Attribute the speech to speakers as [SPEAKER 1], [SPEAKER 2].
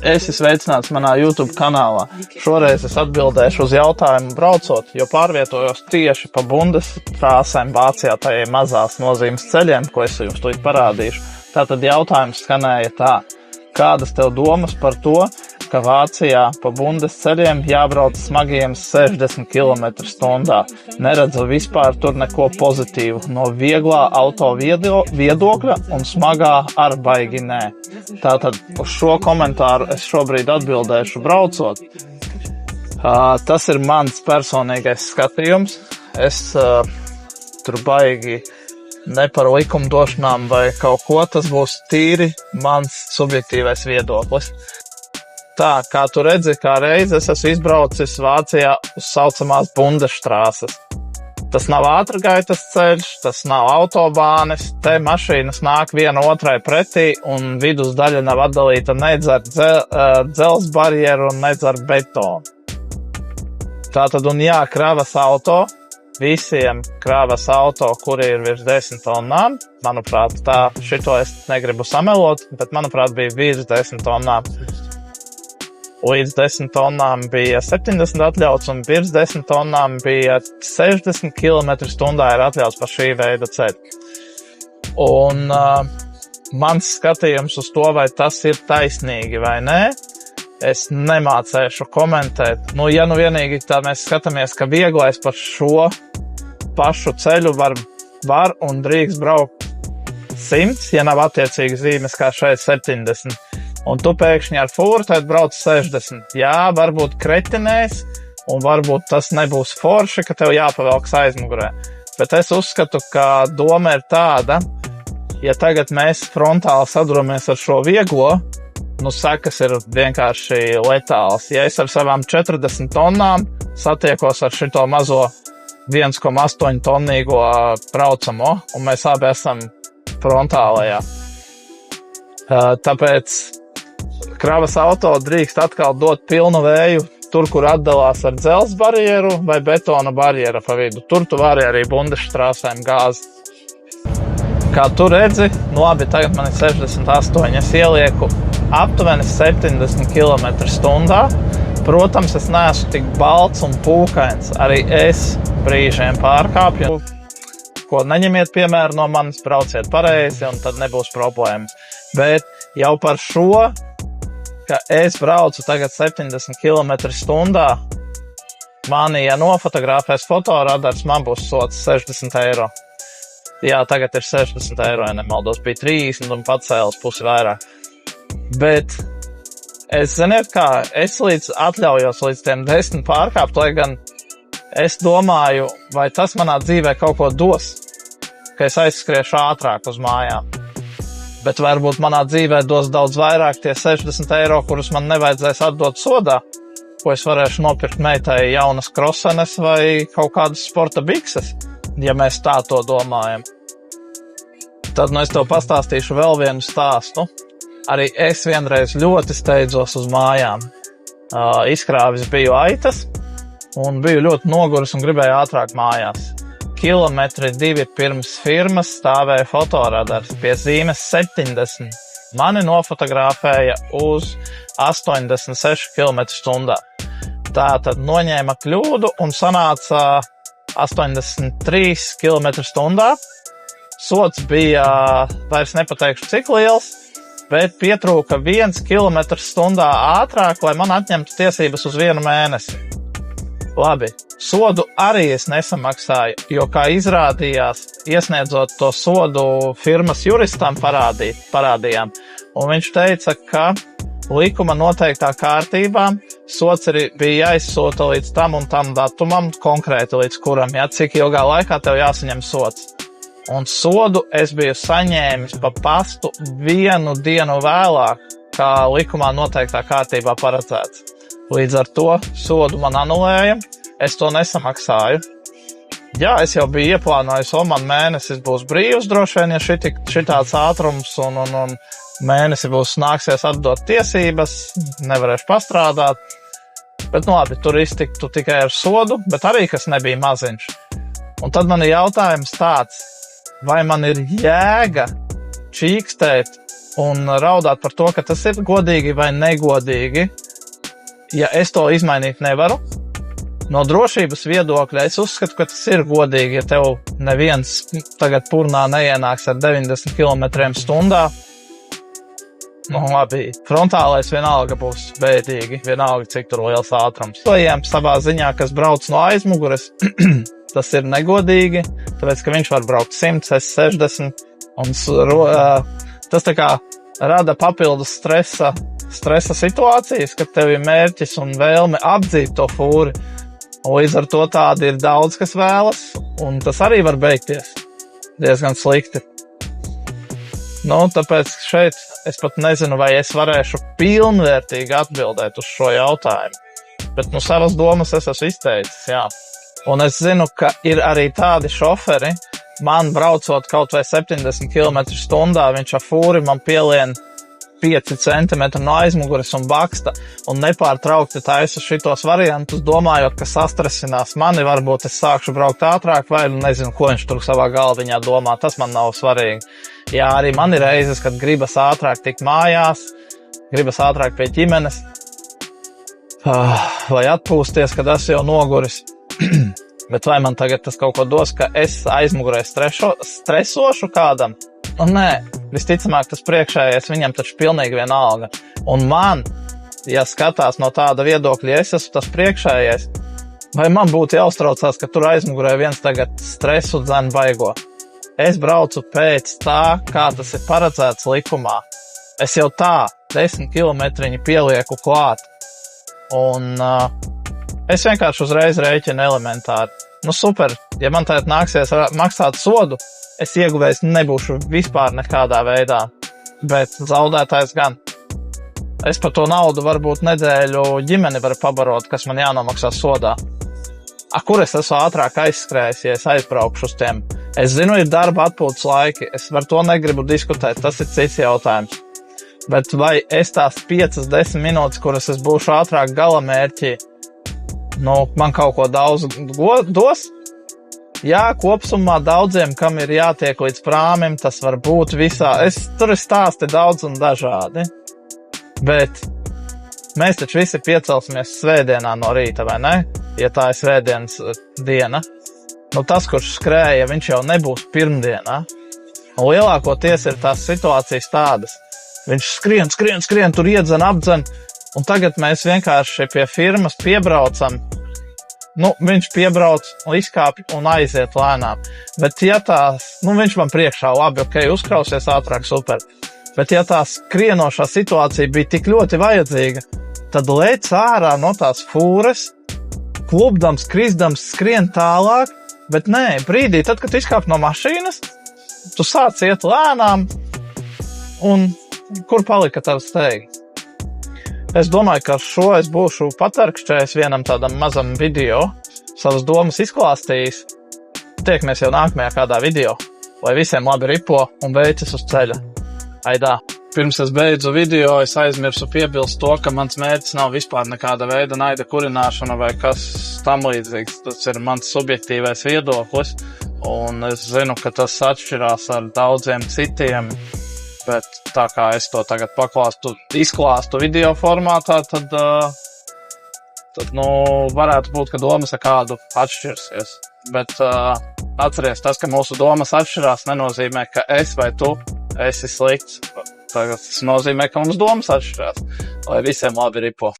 [SPEAKER 1] Esi sveicināts manā YouTube kanālā. Šoreiz es atbildēšu uz jautājumu braucot, jo pārvietojos tieši pa Bundesstraßēm Vācijā, tajiem mazās nozīmes ceļiem, ko es jums tūlīt parādīšu. Tātad jautājums skanēja tā. Kādas tev domas par to, ka Vācijā pa Bundes ceļiem jābrauc smagiem 60 km/h? Neredzu vispār tur neko pozitīvu. No vieglā auto viedokļa un smagā ar baigi nē. Tātad uz šo komentāru es šobrīd atbildēšu braucot. Tas ir mans personīgais skatījums. Es tur baigi ne par likumdošanām vai kaut ko, tas būs tīri mans subjektīvais viedoklis. Tā, kā tu redzi, kā reiz es esmu izbraucis Vācijā uz saucamās Bundesstraßes. Tas nav ātrgaitas ceļš, tas nav autobānis, te mašīnas nāk viena otrai pretī un vidus daļa nav atdalīta nedz ar dzelzs barjeru un nedz ar betonu. Tātad, un jā, kravas auto, visiem kravas auto, kuri ir virs 10 tonnām, manuprāt, šito es negribu samelot, bet manuprāt bija virs 10 tonnām. Līdz 10 tonnām bija 70 atļauts un virs 10 tonnām bija 60 km/h ir atļauts par šī veida ceļu. Un mans skatījums uz to, vai tas ir taisnīgi vai nē, es nemācēšu komentēt. Ja vienīgi tā mēs skatāmies, ka vieglais par šo pašu ceļu var un drīkst braukt 100, ja nav attiecīgi zīmes kā šeit 70. Un tu pēkšņi ar fūru brauc 60. Jā, varbūt kretinēs, un varbūt tas nebūs forši, ka tev jāpavelks aizmugurē. Bet es uzskatu, ka doma ir tāda, ja tagad mēs frontāli saduramies ar šo vieglo, sekas ir vienkārši letāls. Ja es ar savām 40 tonnām satiekos ar šito mazo 1,8 tonnīgo braucamo, un mēs abi esam frontālajā. Tāpēc kravas auto drīkst atkal dot pilnu vēju tur, kur atdalās ar dzelzs barjeru vai betona barjera pa vidu. Tur tu vari arī Bundesstraßēm gāzi. Kā tu redzi, labi, tagad man ir 68, es ielieku aptuveni 70 km/h. Protams, es neesmu tik balts un pūkains. Arī es brīžiem pārkāpju. Ko neņemiet piemēru no manis, brauciet pareizi un tad nebūs problēma. Bet jau par šo, ka es braucu tagad 70 km/h, mani, ja nofotografēs fotoradars, man būs sots 60 eiro. Jā, tagad ir 60 eiro, ja nemaldos, bija 30 un pacēlis pusi vairāk. Bet es, ziniet kā, es atļaujos līdz tiem 10 pārkāpt, lai gan es domāju, vai tas manā dzīvē kaut ko dos, ka es aizskriešu ātrāk uz mājām. Bet varbūt manā dzīvē dos daudz vairāk tie 60 eiro, kurus man nevajadzēs atdot sodā, ko es varēšu nopirkt meitai jaunas krosenes vai kaut kādas sporta bikses, ja mēs tā to domājam. Tad es tev pastāstīšu vēl vienu stāstu. Arī es vienreiz ļoti steidzos uz mājām. Izkrāvis biju aitas un biju ļoti noguris un gribēju ātrāk mājās. 2 kilometri pirms firmas stāvēja fotoradars pie zīmes 70. Mani nofotografēja uz 86 km/h. Tātad noņēma kļūdu un sanāca 83 km/h. Sots bija, vairs nepateikšu cik liels, bet pietrūka 1 km/h ātrāk, lai man atņemtu tiesības uz 1 mēnesi. Labi, sodu arī es nesamaksāju, jo, kā izrādījās, iesniedzot to sodu firmas juristam parādījām, un viņš teica, ka likuma noteiktā kārtībā sots bija jāizsūta līdz tam un tam datumam, konkrēti līdz kuram, cik ilgā laikā tev jāsaņem sots. Un sodu es biju saņēmis pa pastu 1 dienu vēlāk, kā likumā noteiktā kārtībā paredzēts. Līdz ar to sodu man anulēja, es to nesamaksāju. Jā, es jau biju ieplānojis, man mēnesis būs brīvs droši vien, ja šitāds ātrums un mēnesi būs nāksies atdot tiesības, nevarēšu pastrādāt. Bet labi, tur iztiktu tikai ar sodu, bet arī kas nebija maziņš. Un tad man ir jautājums tāds, vai man ir jēga čīkstēt un raudāt par to, ka tas ir godīgi vai negodīgi, ja es to izmainīt nevaru. No drošības viedokļa es uzskatu, ka tas ir godīgi, ja tev neviens tagad purnā neienāks ar 90 km/h. Nu, labi, frontālais vienalga būs bēdīgi, vienalga, cik tur liels ātrums. Tojiem savā ziņā, kas brauc no aizmugures, tas ir negodīgi, tāpēc, ka viņš var braukt 100, es 60, un tas tā kā rada papildus stresa situācijas, kad tev ir mērķis un vēlme apdzīt to fūri, un līdz ar to tādi ir daudz, kas vēlas, un tas arī var beigties diezgan slikti. Nu, tāpēc šeit es pat nezinu, vai es varēšu pilnvērtīgi atbildēt uz šo jautājumu. Bet, savas domas es esmu izteicis, jā. Un es zinu, ka ir arī tādi šoferi, man braucot kaut vai 70 km/h, viņš ar fūri man pielien 5 centimetri no aizmuguras un baksta, un nepārtraukti taisa šitos variantus, domājot, ka sastresinās mani, varbūt es sākšu braukt ātrāk, vai nezinu, ko viņš tur savā galviņā domā, tas man nav svarīgi. Jā, arī man ir reizes, kad gribas ātrāk tikt mājās, gribas ātrāk pie ģimenes, vai atpūsties, kad esmu jau noguris. Bet vai man tagad tas kaut ko dos, ka es aizmugurē stresošu kādam? Nu, nē, visticamāk tas priekšējais, viņam taču pilnīgi vienalga. Un man, ja skatās no tāda viedokļa, ja es esmu tas priekšējais, vai man būtu jāuztraucās, ka tur aizmugurē viens tagad stresu dzen baigo? Es braucu pēc tā, kā tas ir paredzēts likumā. Es jau tā 10 kilometriņu pielieku klāt. Un es vienkārši uzreiz rēķinu elementāri. Nu super, ja man tagad nāksies maksāt sodu, es ieguvējis nebūšu vispār nekādā veidā, bet zaudētājs gan. Es par to naudu varbūt nedēļu ģimeni varu pabarot, kas man jānomaksā sodā. Kur es esmu ātrāk aizskrējis, ja es aizbraukšu uz tiem? Es zinu, ir darba atpūtas laiki, es par to negribu diskutēt, tas ir cits jautājums. Bet vai es tās 5-10 minūtes, kuras es būšu ātrāk galamērķī, man kaut ko daudz dos? Jā, kopsumā daudziem, kam ir jātiek līdz prāmim, tas var būt visā. Tur ir stāsti daudz un dažādi. Bet mēs taču visi piecelsimies svētdienā no rīta, vai ne? Ja tā ir svētdienas diena. Tas, kurš skrēja, viņš jau nebūs pirmdienā. Un lielākoties ir tās situācijas tādas. Viņš skrien, tur iedzen, apdzen. Un tagad mēs vienkārši pie firmas piebraucam. Viņš piebrauc un izkāpj un aiziet lēnām. Bet ja viņš man priekšā, labi, ok, uzkrausies ātrāk, super. Bet ja tā skrienošā situācija bija tik ļoti vajadzīga, tad lec ārā no tās fūres, klubdams, krisdams, skrien tālāk, bet nē, brīdī, tad, kad izkāp no mašīnas, tu sāc iet lēnām, un kur palika tavs steigas? Es domāju, ka ar šo es būšu patarkšķējis vienam tādam mazam video, savas domas izklāstījis. Tiekamies jau nākamajā kādā video, lai visiem labi ripo un veicas uz ceļa. Aidā! Pirms es beidzu video, es aizmirsu piebilst to, ka mans mērķis nav vispār nekāda veida naida kurināšana vai kas tam līdzīgs. Tas ir mans subjektīvais viedoklis, un es zinu, ka tas atšķirās ar daudziem citiem. Bet tā kā es to tagad izklāstu video formātā, tad varētu būt, ka domas ar kādu atšķirsies. Bet atceries, tas, ka mūsu domas atšķirās, nenozīmē, ka es vai tu esi slikts. Tas nozīmē, ka mums domas atšķirās. Lai visiem labi ripo.